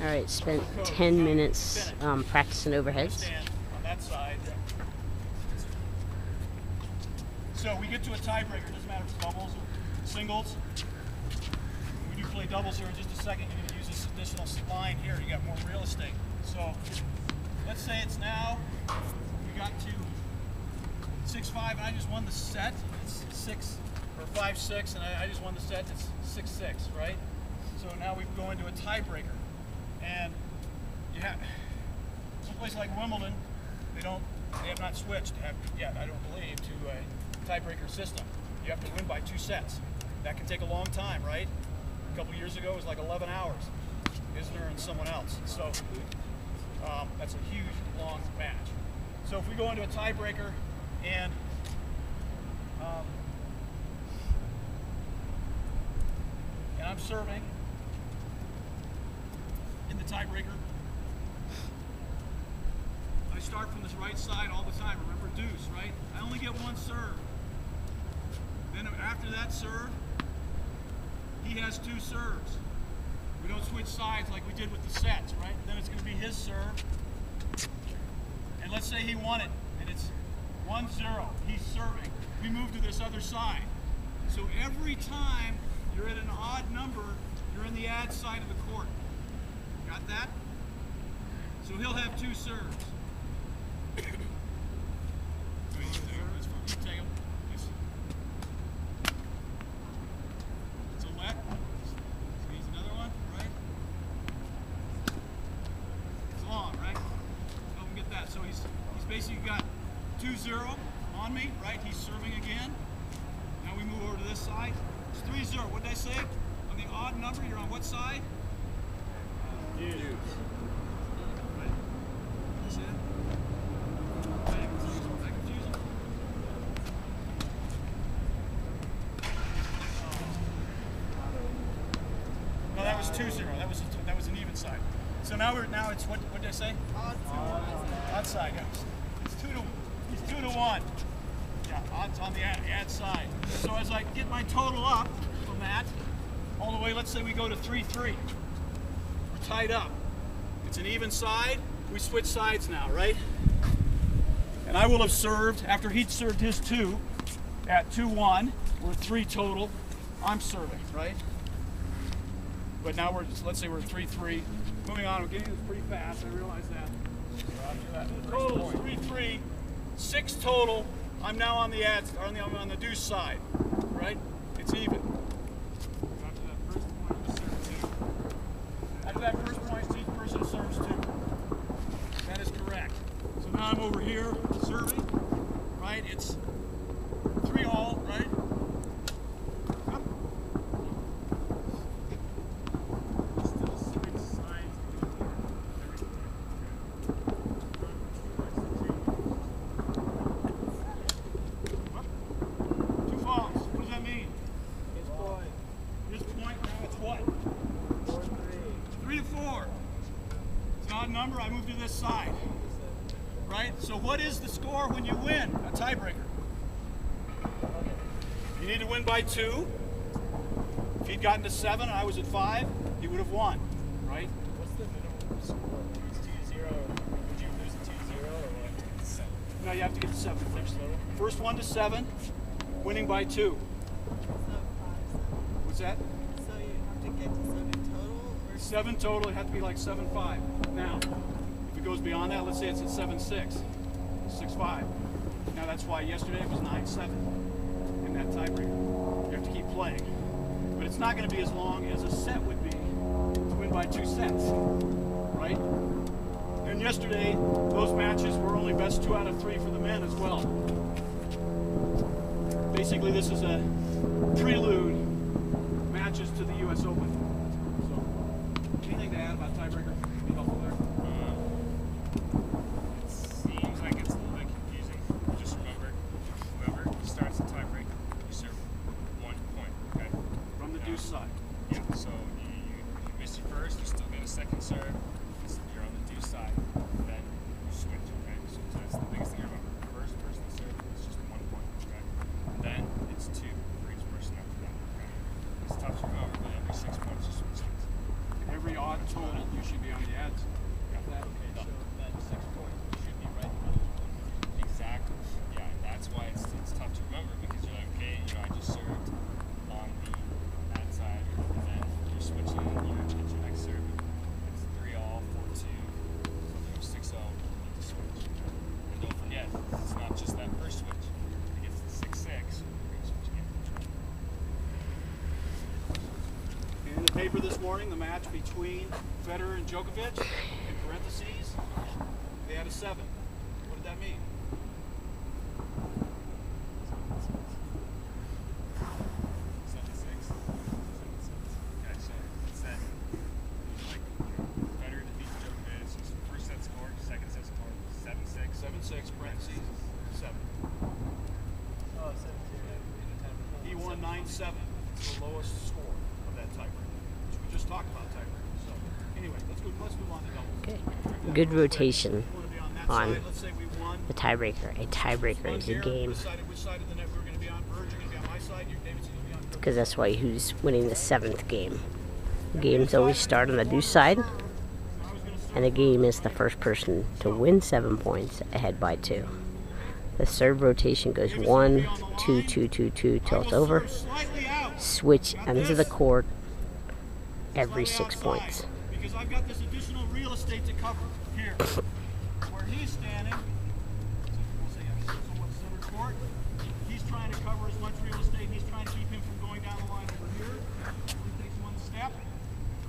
All right, spent 10 minutes practicing overheads. Stand on that side. So we get to a tiebreaker. Doesn't matter if it's doubles or singles. When we do play doubles here in just a second, you're going to use this additional line here. You got more real estate. So let's say it's now. We got to 6-5, and I just won the set. It's 6 or 5-6, and I just won the set. It's 6-6, right? So now we go into a tiebreaker. And you have someplace like Wimbledon, they have not switched yet, I don't believe, to a tiebreaker system. You have to win by 2 sets. That can take a long time, right? A couple years ago it was like 11 hours. Isner and someone else. So that's a huge, long match. So if we go into a tiebreaker and I'm serving in the tiebreaker, I start from this right side all the time. Remember deuce, right? I only get one serve. Then after that serve, he has 2 serves. We don't switch sides like we did with the sets, right? Then it's going to be his serve. And let's say he won it, and it's 1-0. He's serving. We move to this other side. So every time you're at an odd number, you're in the ad side of the court. Got that? So he'll have 2 serves. You take him. It's a let. He's another one, right? It's long, right? Help him get that. So he's basically got 2-0 on me, right? He's serving again. Now we move over to this side. It's 3-0. What did I say? On the odd number, you're on what side? Deuce. Right. That's it. No, that was 2-0. That was an even side. So now it's what did I say? Odd side. Yeah. It's 2-1. Yeah, odds on the ad side. So as I get my total up from that, all the way, let's say we go to 3-3. We're tied up. It's an even side. We switch sides now, right? And I will have served, after he'd served his 2 at 2-1, we're 3 total. I'm serving, right? But now let's say we're 3-3. Moving on, we're getting this pretty fast, I realize that. Total is 3-3, 6 total. I'm now on the I'm on the deuce side, right? It's even. After that first point, each person serves 2. That is correct. So now I'm over here serving, right? It's 3-all, right? Yep. Still 6 sides. 2 falls. What does that mean? His point, now it's what? 3-4. It's an odd number. I move to this side. Right? So what is the score when you win a tiebreaker? You need to win by 2. If he'd gotten to 7 and I was at 5, he would have won. Right? What's the minimum score? It's 2-0. Would you lose 2-0 or what? 7. No, you have to get to 7 first. First one to 7, winning by 2. What's that? So you have to get to 7 total? Or 7 total, it had to be like 7-5. Now, if it goes beyond that, let's say it's at 7-6, 6-5. Now that's why yesterday it was 9-7 in that tiebreaker. You have to keep playing. But it's not going to be as long as a set would be to win by 2 sets, right? And yesterday, those matches were only best 2 out of 3 for the men as well. Basically, this is a prelude matches to the US Open. So, anything to add about tiebreaker? Be helpful there? It seems like it's a little bit confusing. Just remember, whoever starts the tiebreaker, you serve 1 point, okay? From the deuce side. Yeah, so if you miss your first, you still get a second serve. You're on the deuce side. Then you switch, okay? So that's the biggest thing I remember. First person to serve is just 1 point, okay? Then it's 2 for each person after that, okay? It's tough to remember, but every 6 points you switch sides. Every odd total, you should be be on the ads. Okay, so that 6 points should be right in the middle. Exactly. Yeah, and that's why it's tough to remember because you're like, okay, you know, I just served on the ad side, and then you're switching, you know, to get your next serve. It's 3-all, 4-2, 6-0. You need to switch. And don't forget, it's not just that first switch. If it gets to 6-6, you're going to switch again. In the paper this morning, the match between Federer and Djokovic, in parentheses, they had a 7. What did that mean? Okay, so it said, like, Federer defeats Djokovic. First set score, second set score, 7-6. 7-6, parentheses, 7. Oh, 17. He won 9-7. It's the lowest score of that tiebreaker. Which we just talked about tiebreaker. So anyway, let's move on to doubles. Okay. Good rotation We want to be on that on side. Let's say we won. the tiebreaker. A tiebreaker is a Here, game decided which side of the net we were going to be on. Verge, you're going to be on my side. David's going to be on Cook's. because that's why who's winning the 7th game. Games always start on the deuce side, and the game is the first person to win 7 points ahead by 2. The serve rotation goes 1, 2, 2, 2, 2 till it's over. Switch ends of the court every 6 points. Because I've got this additional real estate to cover here. Where he's standing, so what's center court? He's trying to cover as much real estate. He's trying to keep him from going down the line over here. He takes one step,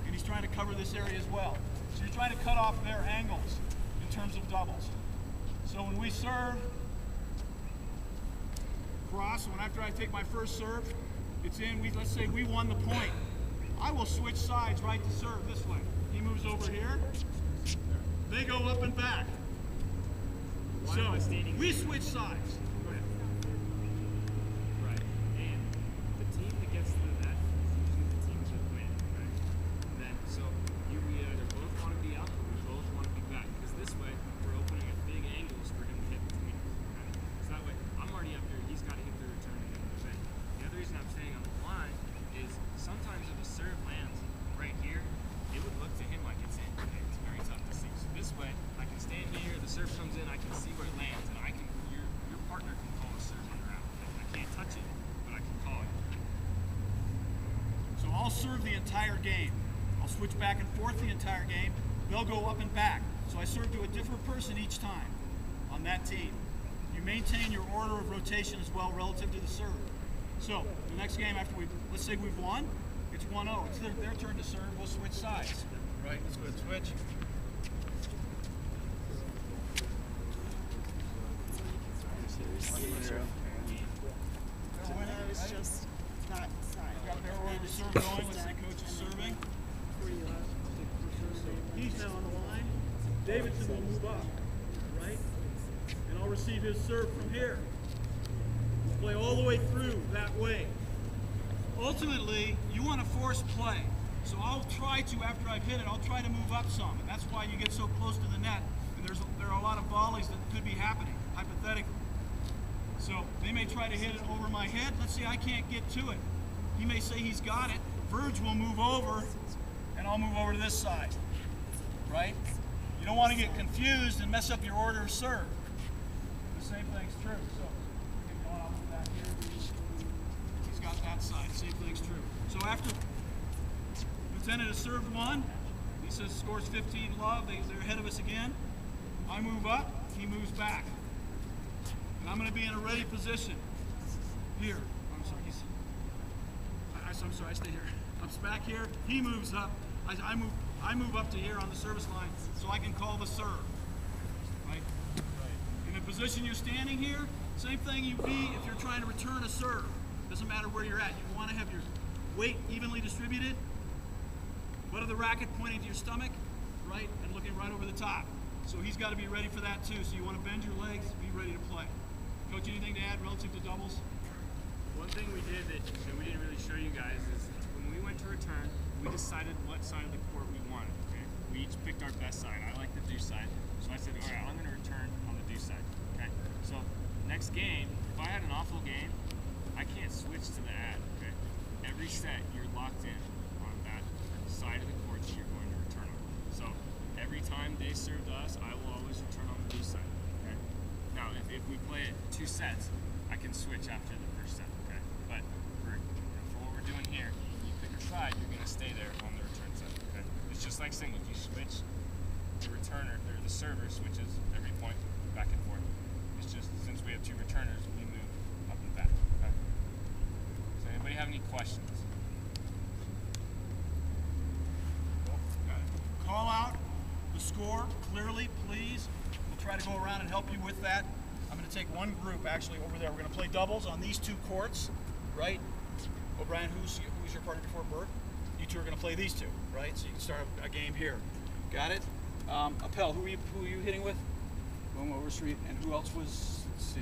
and he's trying to cover this area as well. So you're trying to cut off their angles in terms of doubles. So when we serve cross, when after I take my first serve, it's in. Let's say we won the point. I will switch sides right to serve this way. He moves over here. They go up and back. Why So am I standing we here? switch sides. Right. And the team that gets to the net is usually the team that wins, right? And then, so we either both want to be up or we both want to be back. Because this way, we're opening at big angles for him to hit between us, right? So that way, I'm already up here, he's got to hit the return to get the event. The other reason I'm staying on the line is sometimes if a serve lands right here, it would look to him like it's in. Okay? It's very tough to see. So this way, I can stand here, the serve comes in, I can see where it lands, and I can, your partner can call a serve on the round. I can't touch it, but I can call it. So I'll serve the entire game. I'll switch back and forth the entire game. They'll go up and back. So I serve to a different person each time on that team. You maintain your order of rotation as well relative to the serve. So the next game after let's say we've won, it's 1-0. It's their turn to serve. We'll switch sides. Right, let's go ahead and switch. That was just that side. Got their order of serve going. Let's say coach is serving. He's now on the line. Davidson will move up, right? And I'll receive his serve from here. Play all the way through that way. Ultimately, you want to force play. So I'll try to, after I've hit it, I'll try to move up some. And that's why you get so close to the net. And there are a lot of volleys that could be happening, hypothetically. So they may try to hit it over my head. Let's see, I can't get to it. He may say he's got it. Verge will move over, and I'll move over to this side, right? You don't want to get confused and mess up your order of serve. The same thing's true. So, I'll move back here. He's got that side. Same thing's true. So after Lieutenant has served one, he says scores 15 love. They're ahead of us again. I move up. He moves back. And I'm going to be in a ready position here. I'm sorry. I'm sorry. I stay here. I'm back here. He moves up. I move up to here on the service line so I can call the serve. Right? In the position you're standing here, same thing you be if you're trying to return a serve. Doesn't matter where you're at. You want to have your weight evenly distributed. Butt of the racket pointing to your stomach, right, and looking right over the top. So he's got to be ready for that too. So you want to bend your legs, be ready to play. Coach, anything to add relative to doubles? One thing we did that we didn't really show you guys is when we went to return, we decided what side of the court we wanted. Okay? We each picked our best side. I like the deuce side, so I said, all right, I'm going to return on the deuce side. Okay? So next game, if I had an awful game, I can't switch to the ad. Okay? Every set, you're locked in on that side of the court that you're going to return on. So return they serve to us, I will always return on the do side. Okay. Now, if we play it 2 sets, I can switch after the first set. Okay. But for what we're doing here, you pick a side, you're gonna stay there on the return side. Okay. It's just like singles. You switch, the returner or the server switches every point back and forth. It's just since we have 2 returners, we move up and back. Okay. Does anybody have any questions? Call out the score clearly, please. We'll try to go around and help you with that. I'm going to take one group actually over there. We're going to play doubles on these 2 courts, right? O'Brien, who's your partner before Bert? You 2 are going to play these 2, right? So you can start a game here. Got it? Appel, who are you hitting with? Going over street, and who else was? Let's see.